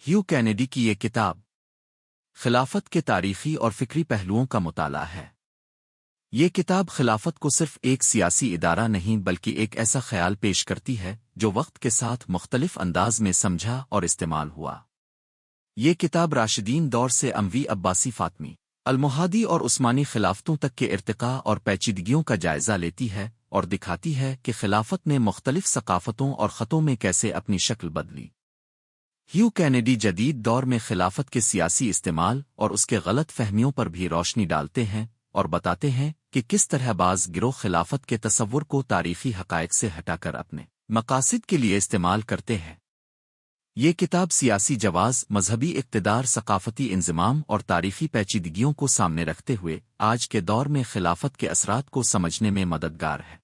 Have Kennedy کی یہ کتاب خلافت کے تاریخی اور فکری پہلوؤں کا مطالعہ ہے۔ یہ کتاب خلافت کو صرف ایک سیاسی ادارہ نہیں بلکہ ایک ایسا خیال پیش کرتی ہے جو وقت کے ساتھ مختلف انداز میں سمجھا اور استعمال ہوا۔ یہ کتاب راشدین دور سے اموی، عباسی، فاطمی، المہادی اور عثمانی خلافتوں تک کے ارتقاء اور پیچیدگیوں کا جائزہ لیتی ہے اور دکھاتی ہے کہ خلافت نے مختلف ثقافتوں اور خطوں میں کیسے اپنی شکل بدلی۔ ہیو کینیڈی جدید دور میں خلافت کے سیاسی استعمال اور اس کے غلط فہمیوں پر بھی روشنی ڈالتے ہیں اور بتاتے ہیں کہ کس طرح بعض گروہ خلافت کے تصور کو تاریخی حقائق سے ہٹا کر اپنے مقاصد کے لیے استعمال کرتے ہیں۔ یہ کتاب سیاسی جواز، مذہبی اقتدار، ثقافتی انضمام اور تاریخی پیچیدگیوں کو سامنے رکھتے ہوئے آج کے دور میں خلافت کے اثرات کو سمجھنے میں مددگار ہے۔